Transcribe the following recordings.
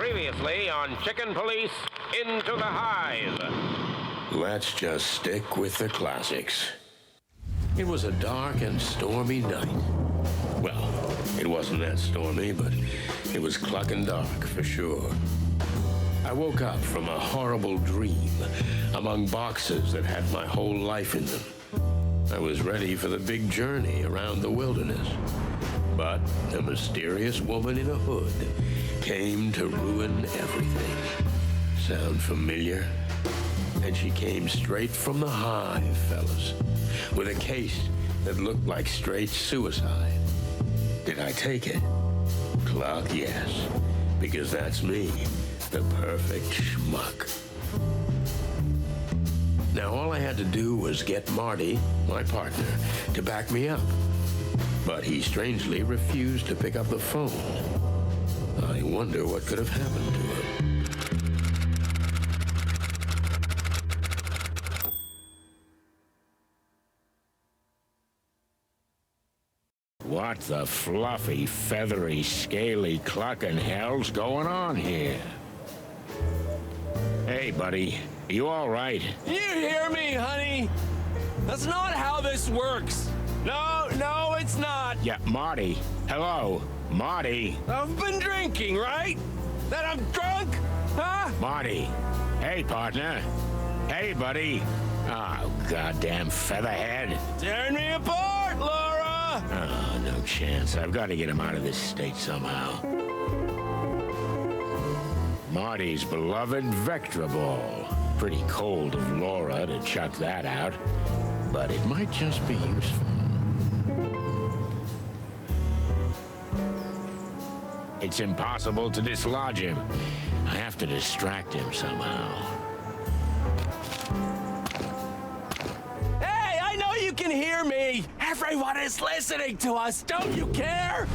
Previously on Chicken Police Into the Hive. Let's just stick with the classics. It was a dark and stormy night. Well, it wasn't that stormy, but it was clucking dark for sure. I woke up from a horrible dream among boxes that had my whole life in them. I was ready for the big journey around the wilderness. But a mysterious woman in a hood came to ruin everything. Sound familiar? And she came straight from the Hive, fellas, with a case that looked like straight suicide. Did I take it? Cluck, yes, because that's me, the perfect schmuck. Now, all I had to do was get Marty, my partner, to back me up. But he strangely refused to pick up the phone. I wonder what could have happened to him. What the fluffy, feathery, scaly clucking hell's going on here? Hey, buddy, you all right? You hear me, honey? That's not how this works. No, it's not. Yeah, Marty. Hello, Marty. I've been drinking, right? That I'm drunk? Huh? Marty. Hey, partner. Hey, buddy. Oh, goddamn featherhead. Tearing me apart, Laura! Oh, no chance. I've got to get him out of this state somehow. Marty's beloved Vector Ball. Pretty cold of Laura to chuck that out, but it might just be useful. It's impossible to dislodge him. I have to distract him somehow. Hey, I know you can hear me! Everyone is listening to us, don't you care?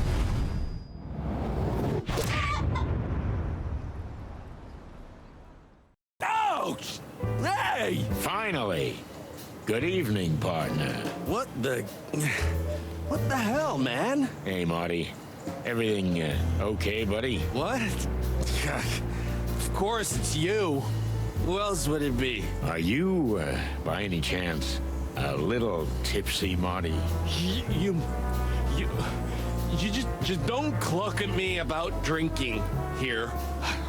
Ouch! Hey! Finally! Good evening, partner. What the hell, man? Hey, Marty. Everything okay, buddy? What? Of course it's you. Who else would it be? Are you, by any chance, a little tipsy, Marty? You just don't cluck at me about drinking here,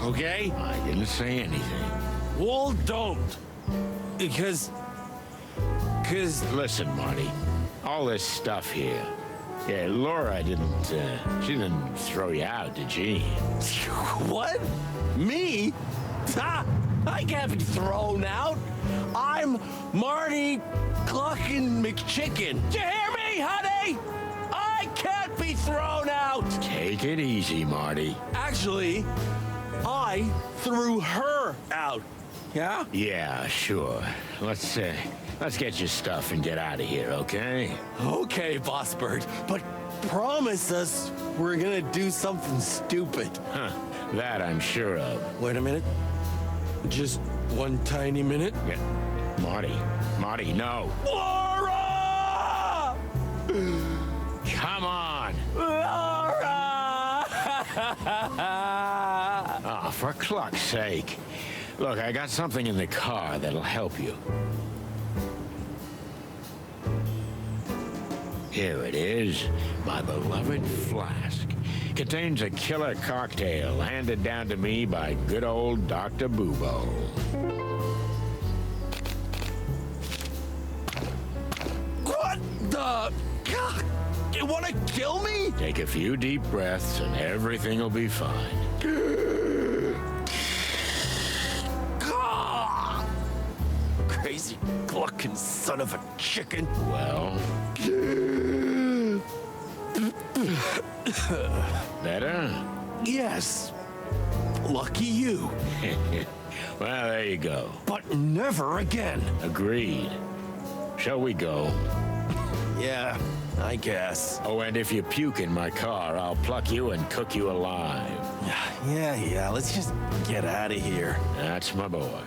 okay? I didn't say anything. Well, don't. Because... Listen, Marty. All this stuff here. Yeah, Laura didn't, she didn't throw you out, did she? What? Me? Ha! I can't be thrown out. I'm Marty Clucking MacChicken. Do you hear me, honey? I can't be thrown out. Take it easy, Marty. Actually, I threw her out. Yeah? Yeah, sure. Let's get your stuff and get out of here, okay? Okay, Boss Bird, but promise us we're gonna do something stupid. Huh, that I'm sure of. Wait a minute. Just one tiny minute. Yeah. Marty, no. Laura! Come on. Laura! Oh, for cluck's sake. Look, I got something in the car that'll help you. Here it is, my beloved flask. Contains a killer cocktail handed down to me by good old Dr. Bubo. What the? God, you want to kill me? Take a few deep breaths and everything will be fine. God. Crazy clucking son of a chicken. Well... Better? Yes. Lucky you. Well, there you go. But never again. Agreed. Shall we go? Yeah, I guess. Oh, and if you puke in my car, I'll pluck you and cook you alive. Yeah, let's just get out of here. That's my boy.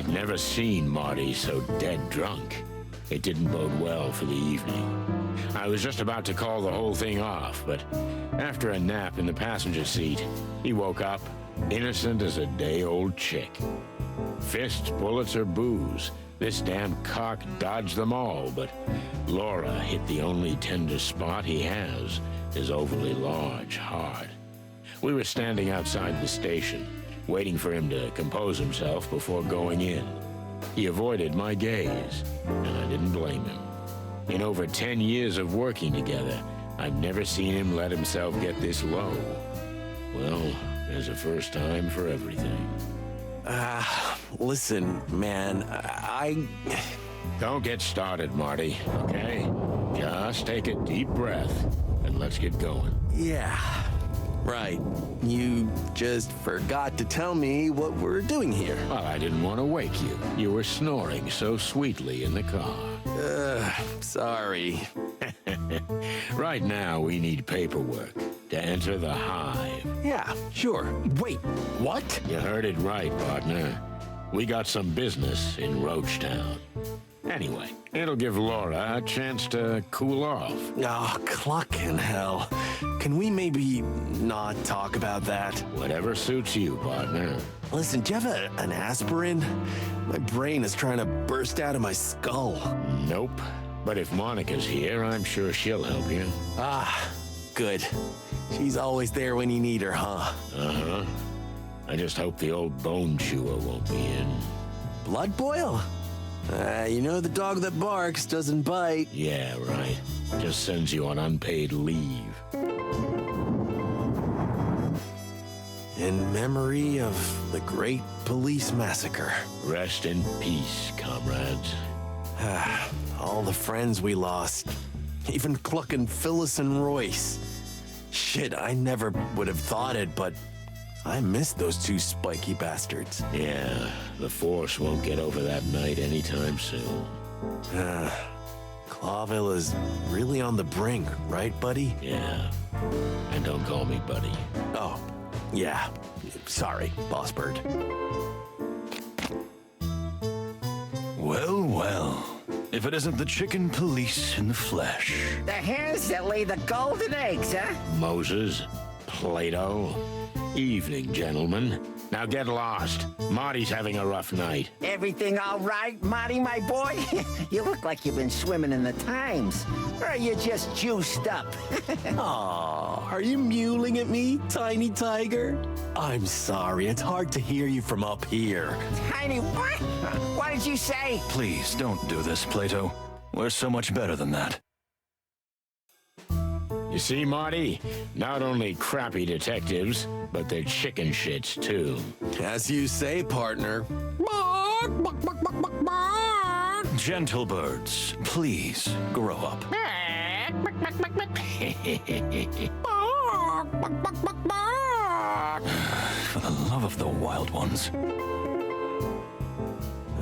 I'd never seen Marty so dead drunk. It didn't bode well for the evening. I was just about to call the whole thing off, but after a nap in the passenger seat, he woke up, innocent as a day-old chick. Fists, bullets, or booze, this damn cock dodged them all, but Laura hit the only tender spot he has, his overly large heart. We were standing outside the station, waiting for him to compose himself before going in. He avoided my gaze, and I didn't blame him. In over 10 years of working together, I've never seen him let himself get this low. Well, there's a first time for everything. Listen, man, I... Don't get started, Marty, okay? Just take a deep breath, and let's get going. Yeah, right. You just forgot to tell me what we're doing here. Well, I didn't want to wake you. You were snoring so sweetly in the car. Sorry. Right now, we need paperwork to enter the HIVE. Yeah, sure. Wait, what? You heard it right, partner. We got some business in Roachtown. Anyway, it'll give Laura a chance to cool off. Oh, clucking hell. Can we maybe not talk about that? Whatever suits you, partner. Listen, do you have an aspirin? My brain is trying to burst out of my skull. Nope. But if Monica's here, I'm sure she'll help you. Ah, good. She's always there when you need her, huh? Uh-huh. I just hope the old bone chewer won't be in. Blood boil? You know the dog that barks doesn't bite. Yeah, right. Just sends you on unpaid leave. In memory of the great police massacre. Rest in peace, comrades. All the friends we lost. Even clucking Phyllis and Royce. Shit, I never would have thought it, but I miss those two spiky bastards. Yeah, the Force won't get over that night anytime soon. Clawville is really on the brink, right, buddy? Yeah. And don't call me buddy. Oh, yeah. Sorry, Boss Bird. Well, well. If it isn't the chicken police in the flesh. The hens that lay the golden eggs, huh? Moses, Plato. Evening, gentlemen. Now get lost. Marty's having a rough night. Everything all right, Marty, my boy? You look like you've been swimming in the Times. Or are you just juiced up? Aw, are you mewling at me, tiny tiger? I'm sorry, it's hard to hear you from up here. Tiny what? What did you say? Please don't do this, Plato. We're so much better than that. You see, Marty? Not only crappy detectives, but they're chicken shits, too. As you say, partner. Gentle birds, please grow up. For the love of the wild ones.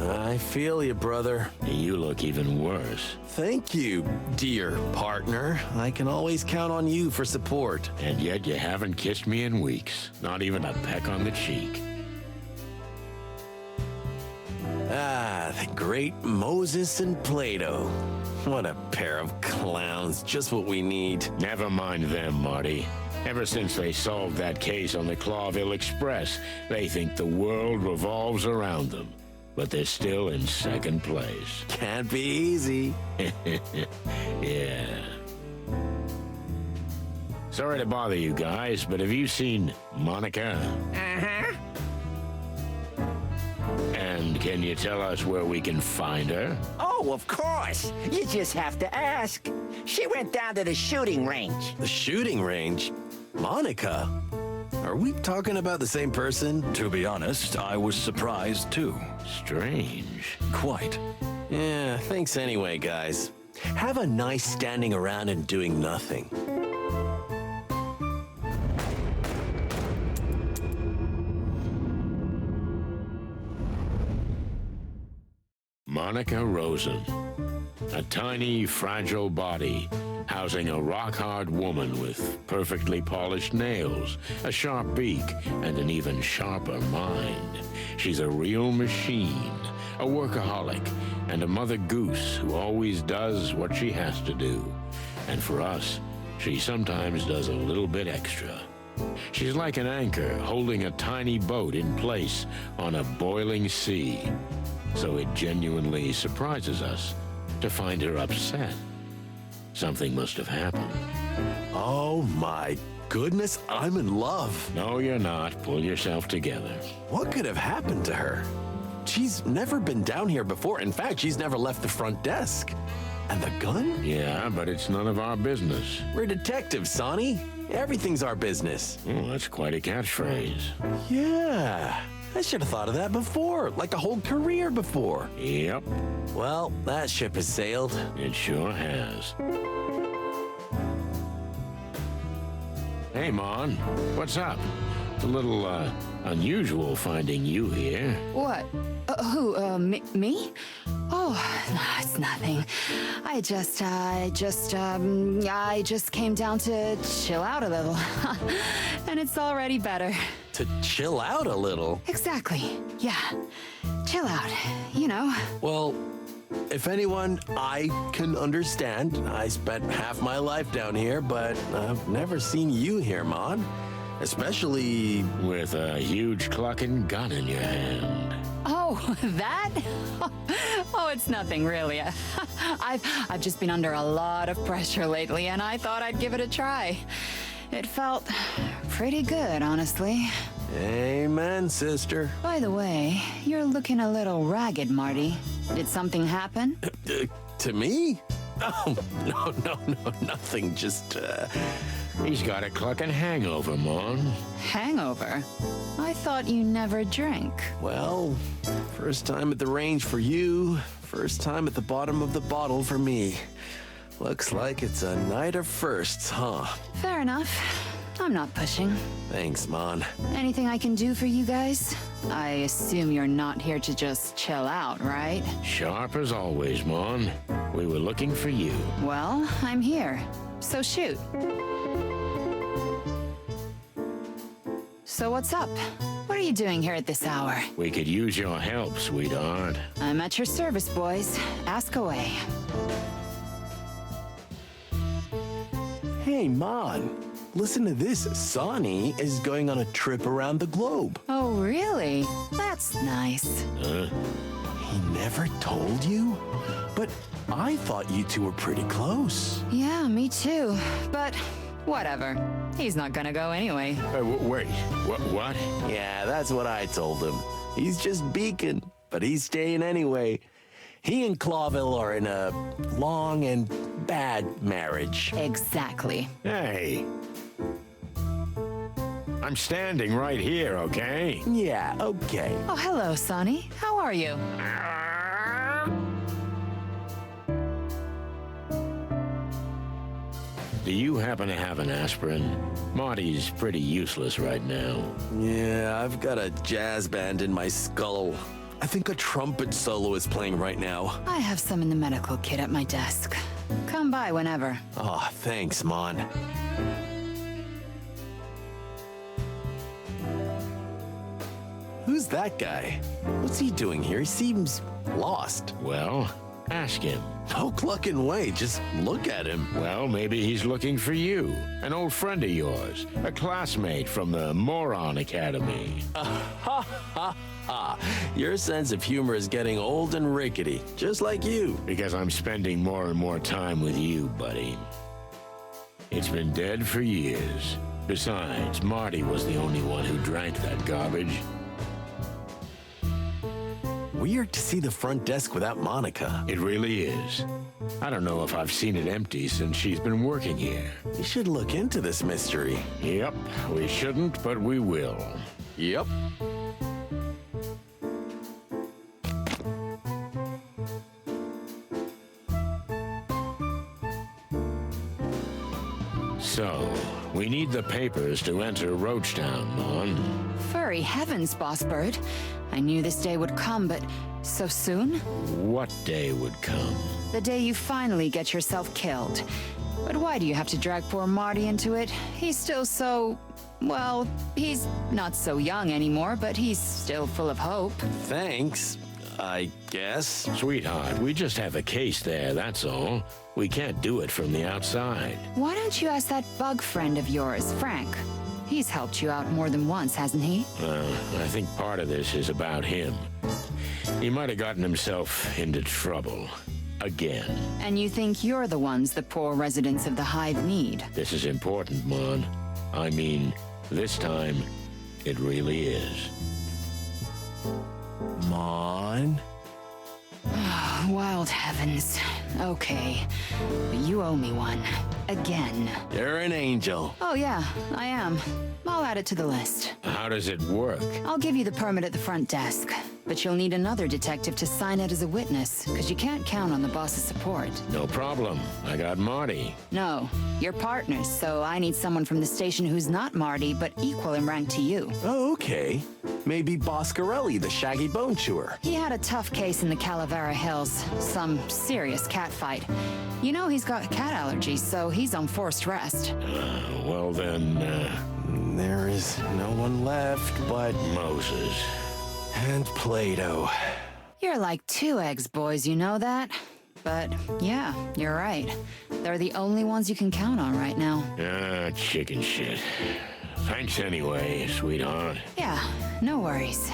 I feel you, brother. You look even worse. Thank you, dear partner. I can always count on you for support. And yet you haven't kissed me in weeks. Not even a peck on the cheek. Ah, the great Moses and Plato. What a pair of clowns. Just what we need. Never mind them, Marty. Ever since they solved that case on the Clawville Express, they think the world revolves around them. But they're still in second place. Can't be easy. Yeah. Sorry to bother you guys, but have you seen Monica? Uh-huh. And can you tell us where we can find her? Oh, of course. You just have to ask. She went down to the shooting range. The shooting range? Monica? Are we talking about the same person? To be honest, I was surprised too. Strange. Quite. Yeah, thanks anyway, guys. Have a nice standing around and doing nothing. Monica Rosen. A tiny, fragile body housing a rock-hard woman with perfectly polished nails, a sharp beak, and an even sharper mind. She's a real machine, a workaholic, and a mother goose who always does what she has to do. And for us, she sometimes does a little bit extra. She's like an anchor holding a tiny boat in place on a boiling sea. So it genuinely surprises us to find her upset. Something must have happened. Oh my goodness, I'm in love. No, you're not. Pull yourself together. What could have happened to her? She's never been down here before. In fact, she's never left the front desk. And the gun? Yeah, but it's none of our business. We're detectives, Sonny. Everything's our business. Oh, that's quite a catchphrase. Yeah, I should have thought of that before, like a whole career before. Yep, Well, that ship has sailed. it sure has. Hey, Mon, what's up? It's a little, unusual finding you here. What? Me? Oh, no, it's nothing. I just came down to chill out a little. And it's already better. To chill out a little. Exactly. Yeah. Chill out, you know. Well, if anyone, I can understand. I spent half my life down here, but I've never seen you here, Mon. Especially... With a huge clucking gun in your hand. Oh, that? Oh, it's nothing really. I've just been under a lot of pressure lately, and I thought I'd give it a try. It felt pretty good, honestly. Amen, sister. By the way, you're looking a little ragged, Marty. Did something happen? To me? Oh, no, nothing. Just, He's got a clucking hangover, Mon. Hangover? I thought you never drank. well, first time at the range for you, first time at the bottom of the bottle for me. Looks like it's a night of firsts, huh? Fair enough. I'm not pushing. Thanks, Mon. Anything I can do for you guys? I assume you're not here to just chill out, right? Sharp as always, Mon. We were looking for you. Well, I'm here. So shoot. So what's up? What are you doing here at this hour? We could use your help, sweetheart. I'm at your service, boys. Ask away. Hey, Mon. Listen to this. Sonny is going on a trip around the globe. Oh, really? That's nice. He never told you? But I thought you two were pretty close. Yeah, me too. But whatever. He's not gonna go anyway. Wait, what? Yeah, that's what I told him. He's just beacon, but he's staying anyway. He and Clawville are in a long and bad marriage. Exactly. Hey. I'm standing right here, okay? Yeah, okay. Oh, hello, Sonny. How are you? Do you happen to have an aspirin? Marty's pretty useless right now. Yeah, I've got a jazz band in my skull. I think a trumpet solo is playing right now. I have some in the medical kit at my desk. Come by whenever. Oh, thanks, Mon. Who's that guy? What's he doing here? He seems lost. Well, ask him. No clucking way. Just look at him. Well, maybe he's looking for you. An old friend of yours. A classmate from the Moron Academy. Your sense of humor is getting old and rickety, just like you. Because I'm spending more and more time with you, buddy. It's been dead for years. Besides, Marty was the only one who drank that garbage. Weird to see the front desk without Monica. It really is. I don't know if I've seen it empty since she's been working here. You should look into this mystery. Yep, we shouldn't, but we will. Yep. So, we need the papers to enter Roachtown, Mon. Furry heavens, Boss Bird. I knew this day would come, but so soon? What day would come? The day you finally get yourself killed. But why do you have to drag poor Marty into it? He's still so... well, he's not so young anymore, but he's still full of hope. Thanks. I guess. Sweetheart, we just have a case there, that's all. We can't do it from the outside. Why don't you ask that bug friend of yours, Frank? He's helped you out more than once, hasn't he? I think part of this is about him. He might have gotten himself into trouble. Again. And you think you're the ones the poor residents of the Hive need? This is important, Mon. I mean, this time, it really is. Mon? Wild heavens. Okay. But you owe me one. Again. You're an angel. Oh yeah, I am. I'll add it to the list. How does it work? I'll give you the permit at the front desk. But you'll need another detective to sign it as a witness, because you can't count on the boss's support. No problem. I got Marty. No, you're partners, so I need someone from the station who's not Marty, but equal in rank to you. Oh, okay. Maybe Boscarelli, the shaggy bone chewer. He had a tough case in the Calavera Hills. Some serious cat fight. You know he's got cat allergies, so he's on forced rest. Well then, There is no one left but Moses. and Plato. You're like 2 eggs, boys, you know that? But yeah, you're right. They're the only ones you can count on right now. Chicken shit. Thanks anyway, sweetheart. Yeah, no worries.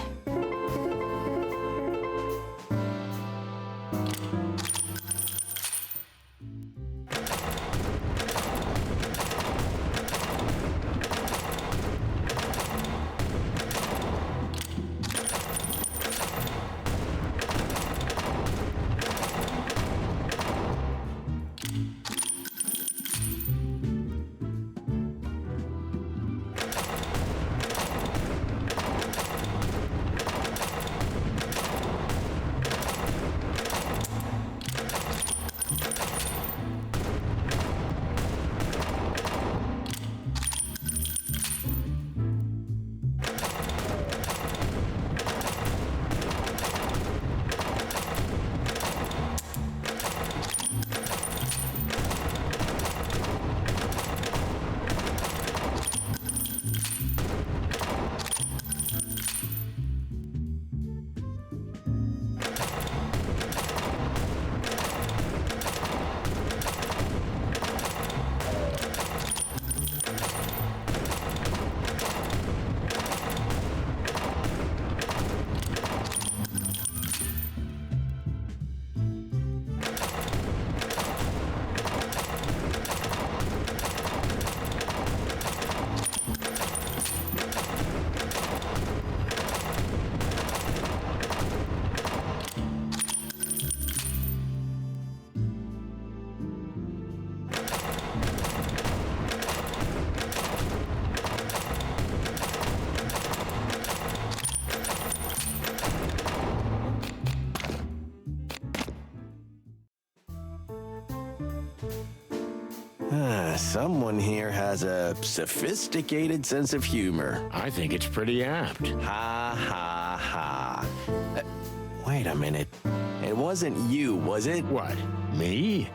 Someone here has a sophisticated sense of humor. I think it's pretty apt. Ha ha ha. Wait a minute. It wasn't you, was it? What, me?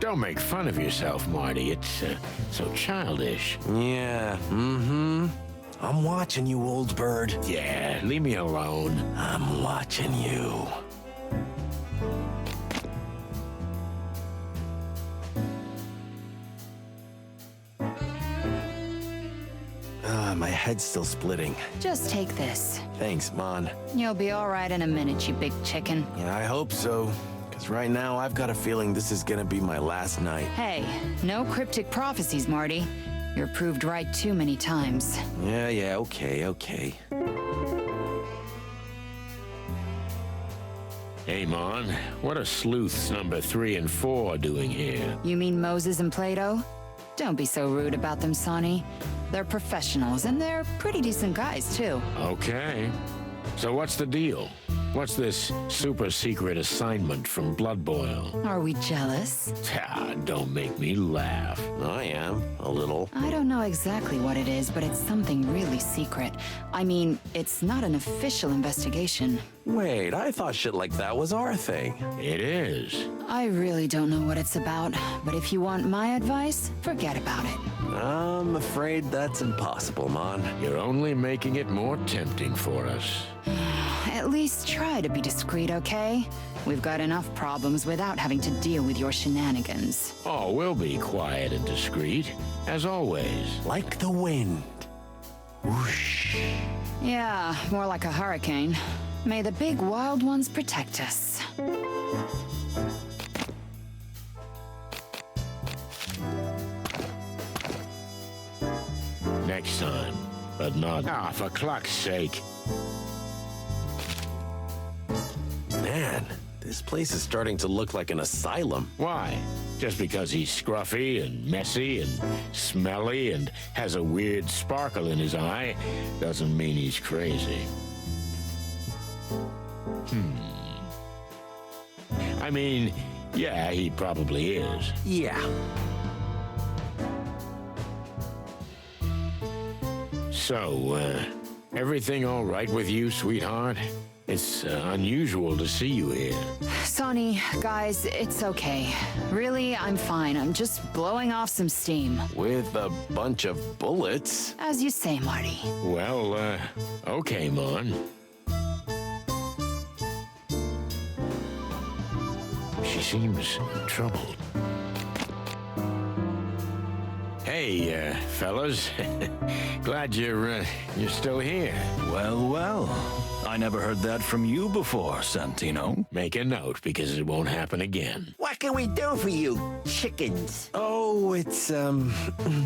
Don't make fun of yourself, Marty. It's so childish. Yeah, I'm watching you, old bird. Yeah, leave me alone. I'm watching you. My head's still splitting. Just take this. Thanks, Mon. You'll be all right in a minute, you big chicken. Yeah, I hope so. Because right now, I've got a feeling this is gonna be my last night. Hey, no cryptic prophecies, Marty. You're proved right too many times. Yeah, okay. Hey, Mon, what are sleuths number 3 and 4 doing here? You mean Moses and Plato? Don't be so rude about them, Sonny. They're professionals, and they're pretty decent guys, too. Okay. So what's the deal? What's this super secret assignment from Blood Boil? Are we jealous? Don't make me laugh. I am, a little. I don't know exactly what it is, but it's something really secret. I mean, it's not an official investigation. Wait, I thought shit like that was our thing. It is. I really don't know what it's about, but if you want my advice, forget about it. I'm afraid that's impossible, Mon. You're only making it more tempting for us. at least try to be discreet, okay? We've got enough problems without having to deal with your shenanigans. Oh, we'll be quiet and discreet, as always. Like the wind. Whoosh. Yeah, more like a hurricane. May the big wild ones protect us. Next time, but not... Ah, for cluck's sake. Man, this place is starting to look like an asylum. Why? Just because he's scruffy and messy and smelly and has a weird sparkle in his eye doesn't mean he's crazy. I mean, yeah, he probably is. Yeah. So, everything all right with you, sweetheart? It's unusual to see you here. Sonny, guys, it's okay. Really, I'm fine. I'm just blowing off some steam. With a bunch of bullets. As you say, Marty. Well, okay, Mon. She seems troubled. Hey, fellas. Glad you're still here. Well, well. I never heard that from you before, Santino. Make a note, because it won't happen again. What can we do for you, chickens? Oh, it's,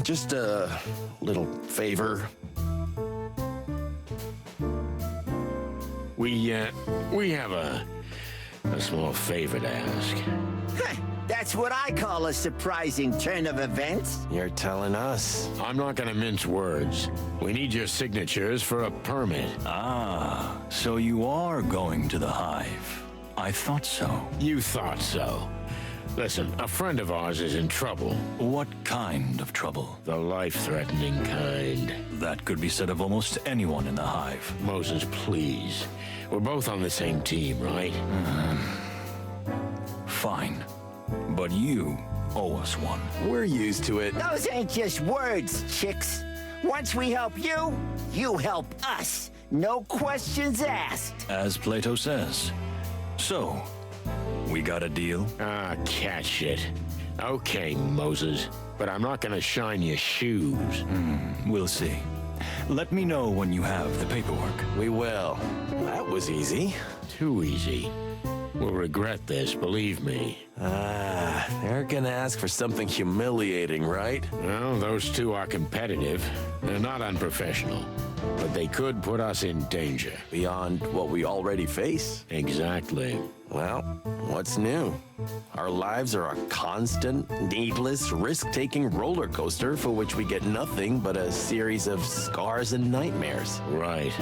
just a little favor. We have a small favor to ask. That's what I call a surprising turn of events. You're telling us. I'm not gonna mince words. We need your signatures for a permit. Ah, so you are going to the Hive. I thought so. You thought so. Listen, a friend of ours is in trouble. What kind of trouble? The life-threatening kind. That could be said of almost anyone in the Hive. Moses, please. We're both on the same team, right? Fine. But you owe us one. We're used to it. Those ain't just words, chicks. Once we help you, you help us. No questions asked. As Plato says. So, we got a deal? Ah, cat shit. Okay, Moses, but I'm not gonna shine your shoes. We'll see. Let me know when you have the paperwork. We will. That was easy. Too easy. We'll regret this, believe me. They're gonna ask for something humiliating, right? Well, those two are competitive. They're not unprofessional, but they could put us in danger. Beyond what we already face? Exactly. Well, what's new? Our lives are a constant, needless, risk-taking roller coaster for which we get nothing but a series of scars and nightmares. Right.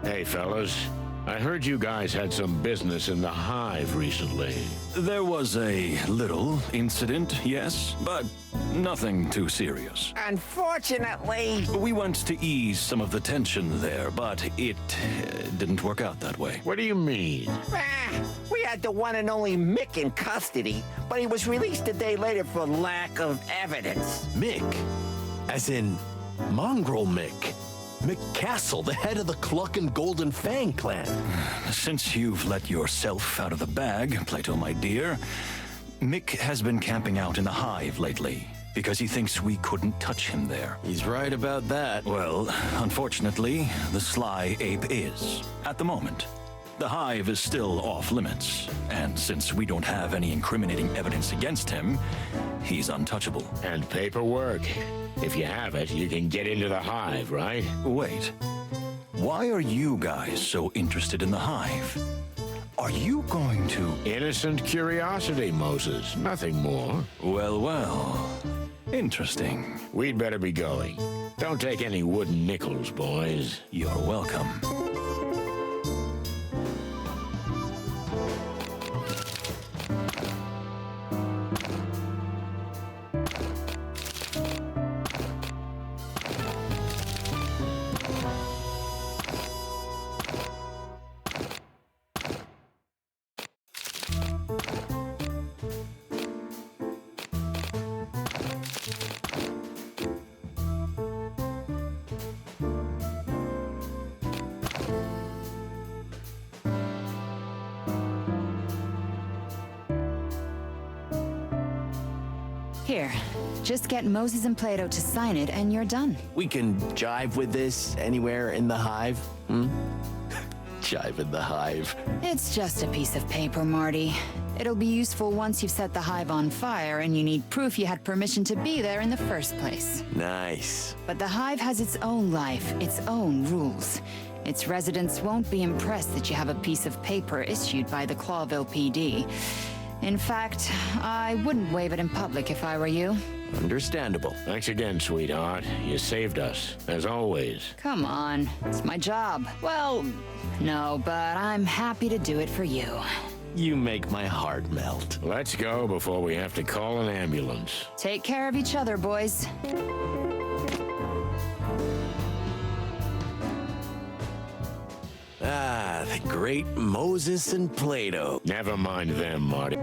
Hey, fellas. I heard you guys had some business in the Hive recently. There was a little incident, yes, but nothing too serious. Unfortunately, We went to ease some of the tension there, but it didn't work out that way. What do you mean? we had the one and only Mick in custody, but he was released a day later for lack of evidence. Mick? As in, Mongrel Mick. Mick Castle, the head of the Cluck and Golden Fang clan. Since you've let yourself out of the bag, Plato, my dear, Mick has been camping out in the Hive lately because he thinks we couldn't touch him there. He's right about that. Well, unfortunately, the sly ape is, at the moment. The Hive is still off limits, and since we don't have any incriminating evidence against him, he's untouchable. And paperwork. If you have it, you can get into the Hive, right? Wait, why are you guys so interested in the Hive? Are you going to... Innocent curiosity, Moses. Nothing more. Well, well, interesting. We'd better be going. Don't take any wooden nickels, boys. You're welcome. Here, just get Moses and Plato to sign it and you're done. We can jive with this anywhere in the hive, Jive in the hive. It's just a piece of paper, Marty. It'll be useful once you've set the hive on fire and you need proof you had permission to be there in the first place. Nice. But the hive has its own life, its own rules. Its residents won't be impressed that you have a piece of paper issued by the Clawville PD. In fact, I wouldn't wave it in public if I were you. Understandable. Thanks again, sweetheart. You saved us, as always. Come on, it's my job. Well, no, but I'm happy to do it for you. You make my heart melt. Let's go before we have to call an ambulance. Take care of each other, boys. Ah, the great Moses and Plato. Never mind them, Marty.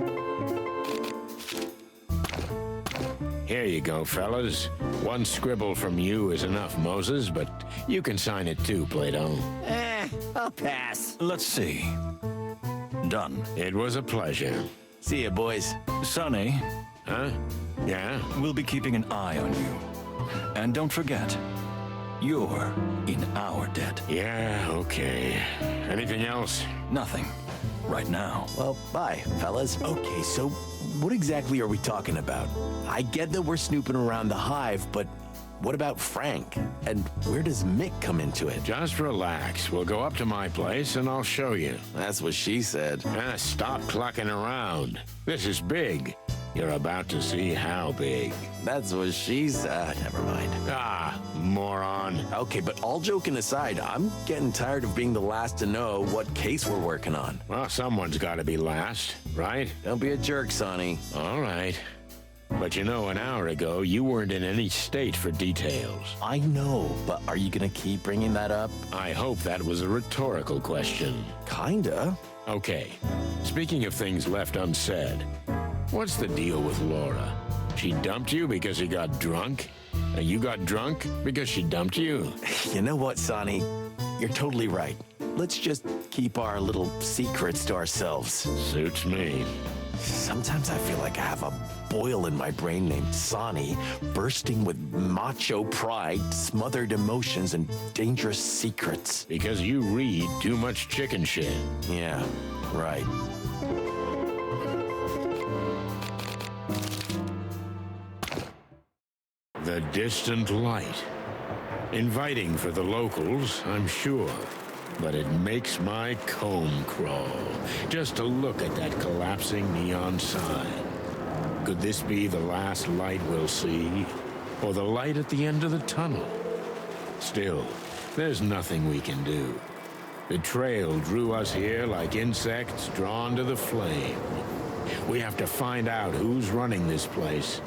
Here you go, fellas. One scribble from you is enough, Moses, but you can sign it too, Plato. I'll pass. Let's see. Done. It was a pleasure. See ya, boys. Sonny, Huh? Yeah? we'll be keeping an eye on you. And don't forget, you're in our debt. Yeah, okay. Anything else? Nothing. Right now. Well, bye, fellas. Okay, so what exactly are we talking about? I get that we're snooping around the hive, but what about Frank? And where does Mick come into it? Just relax. We'll go up to my place and I'll show you. That's what she said. Stop clucking around. This is big. You're about to see how big. That's what she said. Never mind. Ah, moron. Okay, but all joking aside, I'm getting tired of being the last to know what case we're working on. Well, someone's got to be last, right? Don't be a jerk, Sonny. All right. But you know, an hour ago, you weren't in any state for details. I know, but are you gonna keep bringing that up? I hope that was a rhetorical question. Kinda. Okay, speaking of things left unsaid, what's the deal with Laura? She dumped you because you got drunk? And you got drunk because she dumped you? You know what, Sonny? You're totally right. Let's just keep our little secrets to ourselves. Suits me. Sometimes I feel like I have a boil in my brain named Sonny, bursting with macho pride, smothered emotions, and dangerous secrets. Because you read too much chicken shit. Yeah, right. The distant light. Inviting for the locals, I'm sure. But it makes my comb crawl just to look at that collapsing neon sign. Could this be the last light we'll see? Or the light at the end of the tunnel? Still, there's nothing we can do. The trail drew us here like insects drawn to the flame. We have to find out who's running this place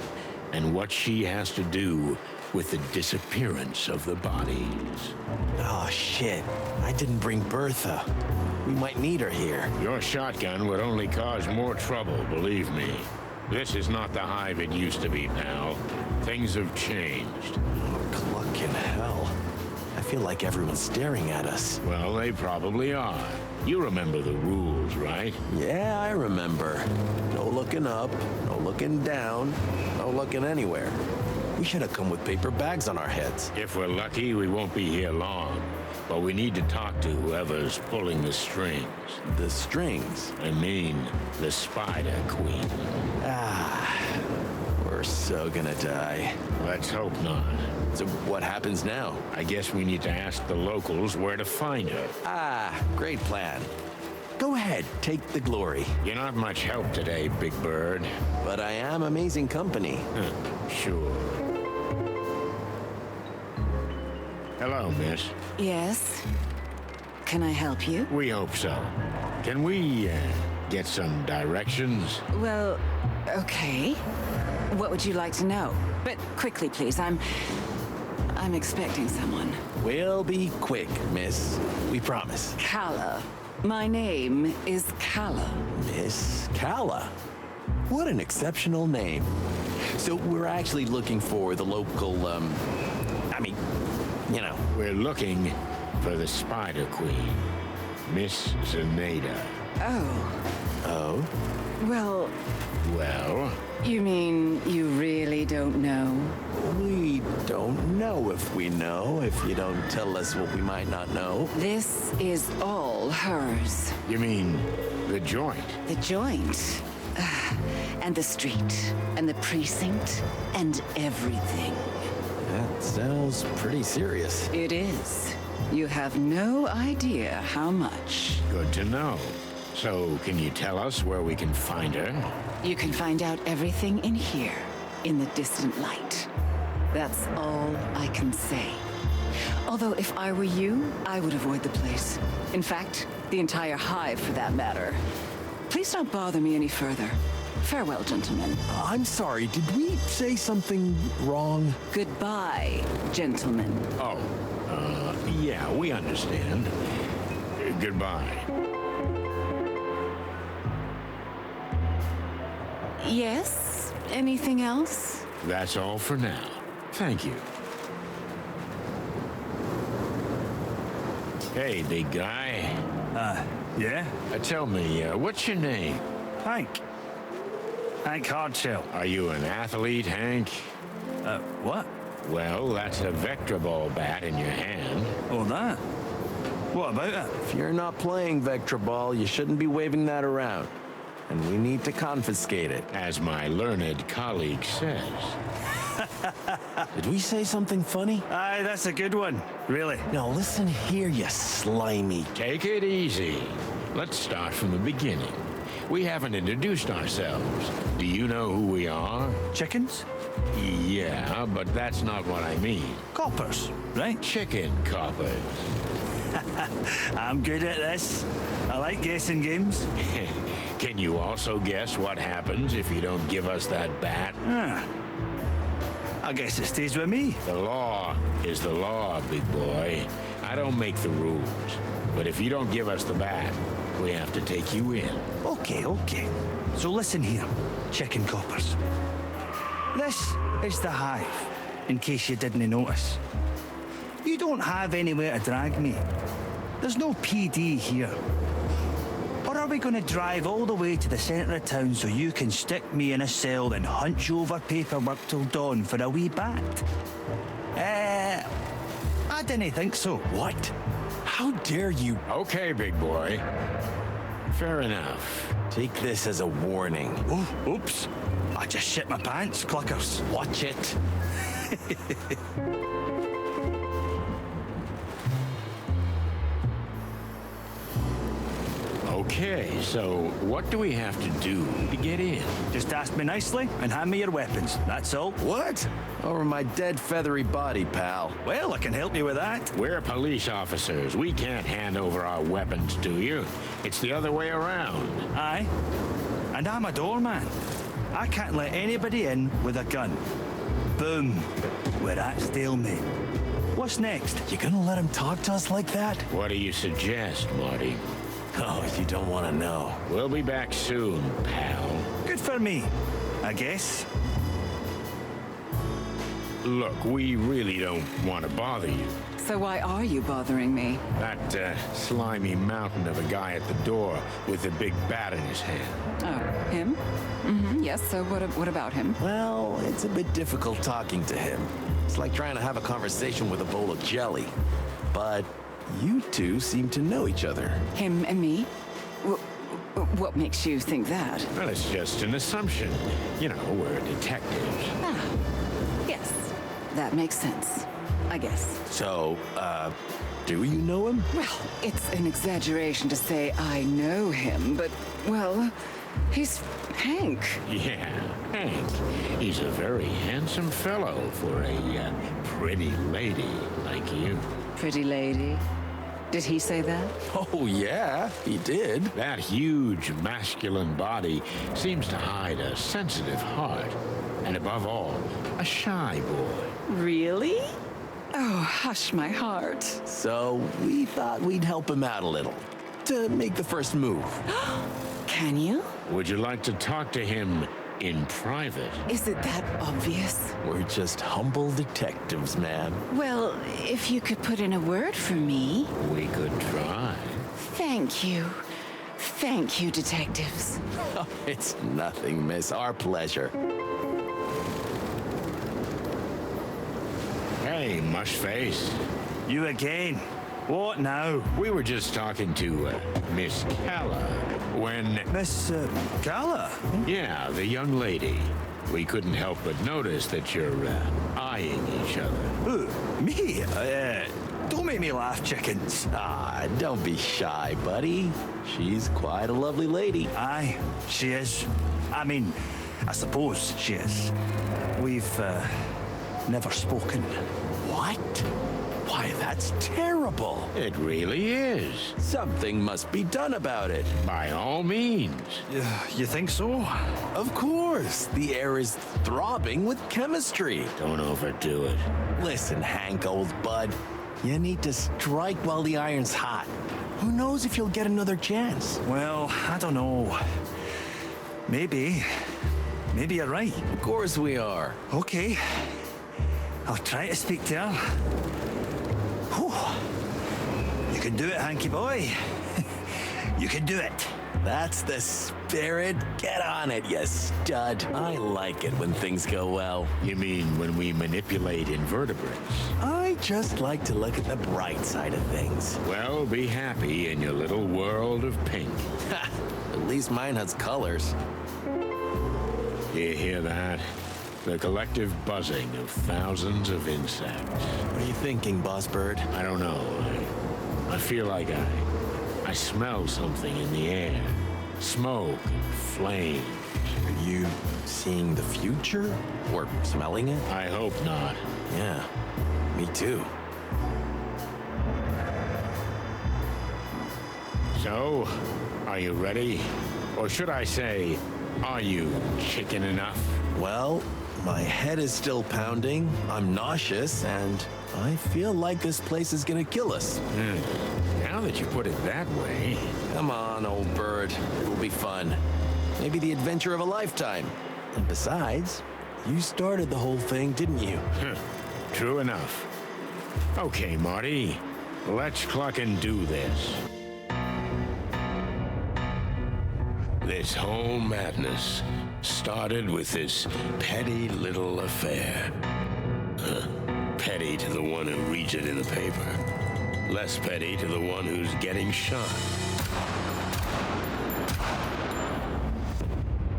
and what she has to do with the disappearance of the bodies. Oh, shit. I didn't bring Bertha. We might need her here. Your shotgun would only cause more trouble, believe me. This is not the hive it used to be, pal. Things have changed. Clucking hell. I feel like everyone's staring at us. Well, they probably are. You remember the rules, right? Yeah, I remember. No looking up, no looking down, no looking anywhere. We should have come with paper bags on our heads. If we're lucky, we won't be here long. But we need to talk to whoever's pulling the strings. The strings? I mean, the Spider Queen. Ah, we're so gonna die. Let's hope not. So what happens now? I guess we need to ask the locals where to find her. Ah, great plan. Go ahead, take the glory. You're not much help today, Big Bird. But I am amazing company. Sure. Hello, miss. Yes? Can I help you? We hope so. Can we get some directions? Well, okay. What would you like to know? But quickly, please. I'm expecting someone. We'll be quick, miss. We promise. Calla. My name is Calla. Miss Calla. What an exceptional name. So we're actually looking for the local, you know. We're looking for the Spider Queen, Miss Zenaida. Oh, Oh? Well, Well, you mean you really don't know? We don't know if we know, if you don't tell us what we might not know. This is all hers. you mean the joint? The joint, and the street, and the precinct, and everything. That sounds pretty serious. It is. You have no idea how much. Good to know. So, can you tell us where we can find her? You can find out everything in here, in the distant light. That's all I can say. Although if I were you, I would avoid the place. In fact, the entire hive for that matter. Please don't bother me any further. Farewell, gentlemen. I'm sorry, did we say something wrong? Goodbye, gentlemen. Oh, yeah, we understand. Goodbye. Yes? Anything else? That's all for now. Thank you. Hey, big guy. Yeah? Tell me, what's your name? Hank. Hank Hardshell. Are you an athlete, Hank? What? Well, that's a Vector ball bat in your hand. Oh, that? What about it? If you're not playing Vector Ball, you shouldn't be waving that around. And we need to confiscate it. As my learned colleague says. Did we say something funny? Aye, that's a good one. Really. Now listen here, you slimy. Take it easy. Let's start from the beginning. We haven't introduced ourselves. Do you know who we are? Chickens? Yeah, but that's not what I mean. Coppers, right? Chicken coppers. I'm good at this. I like guessing games. Can you also guess what happens if you don't give us that bat? I guess it stays with me. The law is the law, big boy. I don't make the rules. But if you don't give us the bat, we have to take you in. Okay. So listen here, chicken coppers. This is the hive, in case you didn't notice. You don't have anywhere to drag me. There's no PD here. Or are we going to drive all the way to the centre of town so you can stick me in a cell and hunch over paperwork till dawn for a wee bat? I didn't think so. What? How dare you? Okay, big boy. Fair enough. Take this as a warning. Oh, oops. I just shit my pants, cluckers. Watch it. Okay, so what do we have to do to get in? Just ask me nicely and hand me your weapons. That's all. What? Over my dead feathery body, pal. Well, I can help you with that. We're police officers. We can't hand over our weapons to you. It's the other way around. Aye. And I'm a doorman. I can't let anybody in with a gun. Boom. We're at stalemate. What's next? You gonna let him talk to us like that? What do you suggest, Marty? Oh, you don't want to know. We'll be back soon, pal. Good for me, I guess. Look, we really don't want to bother you. So why are you bothering me? That slimy mountain of a guy at the door with a big bat in his hand. Oh, him? Mm-hmm, yes, so what about him? Well, it's a bit difficult talking to him. It's like trying to have a conversation with a bowl of jelly. But you two seem to know each other. Him and me? What makes you think that? Well, it's just an assumption. You know, we're detectives. Ah, yes. That makes sense, I guess. So, do you know him? Well, it's an exaggeration to say I know him, but, well, he's Hank. Yeah, Hank. He's a very handsome fellow for a pretty lady like you. Pretty lady. Did he say that? Oh, yeah, he did. That huge masculine body seems to hide a sensitive heart. And above all, a shy boy. Really? Oh, hush my heart. So we thought we'd help him out a little to make the first move. Can you? Would you like to talk to him in private? Is it that obvious? We're just humble detectives, man. Well, if you could put in a word for me. We could try. Thank you. Thank you, detectives. It's nothing, miss. Our pleasure. Hey, Mushface. You again? What now? We were just talking to Miss Calla when... Miss Gala? Yeah, the young lady. We couldn't help but notice that you're eyeing each other. Who? Me? Don't make me laugh, chickens. Ah, don't be shy, buddy. She's quite a lovely lady. Aye, she is. I mean, I suppose she is. We've never spoken. What? Why, that's terrible. It really is. Something must be done about it. By all means. You think so? Of course. The air is throbbing with chemistry. Don't overdo it. Listen, Hank, old bud. You need to strike while the iron's hot. Who knows if you'll get another chance? Well, I don't know. Maybe. Maybe you're right. Of course we are. Okay. I'll try to speak to her. Whew. You can do it, Hanky boy. You can do it. That's the spirit. Get on it, you stud. I like it when things go well. You mean when we manipulate invertebrates? I just like to look at the bright side of things. Well, be happy in your little world of pink. Ha! At least mine has colors. You hear that? The collective buzzing of thousands of insects. What are you thinking, Boss Bird? I don't know. I feel like I smell something in the air. Smoke and flame. Are you seeing the future? Or smelling it? I hope not. Yeah, me too. So, are you ready? Or should I say, are you chicken enough? Well, my head is still pounding, I'm nauseous, and I feel like this place is gonna kill us. Now that you put it that way... Come on, old bird. It'll be fun. Maybe the adventure of a lifetime. And besides, you started the whole thing, didn't you? True enough. Okay, Marty. Let's cluck and do this. This whole madness started with this petty little affair. Petty to the one who reads it in the paper. Less petty to the one who's getting shot.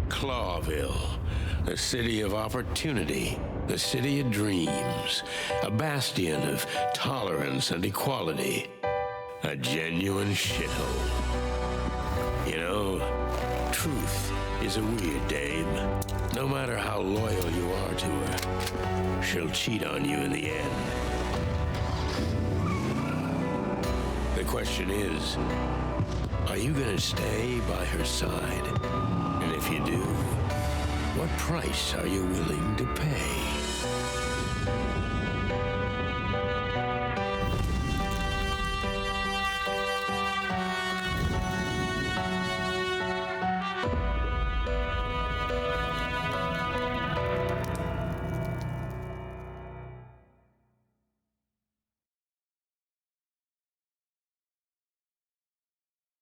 Clawville, the city of opportunity, the city of dreams, a bastion of tolerance and equality, a genuine shithole. You know, truth is a weird dame. No matter how loyal you are to her, she'll cheat on you in the end. The question is, are you gonna stay by her side? And if you do, what price are you willing to pay?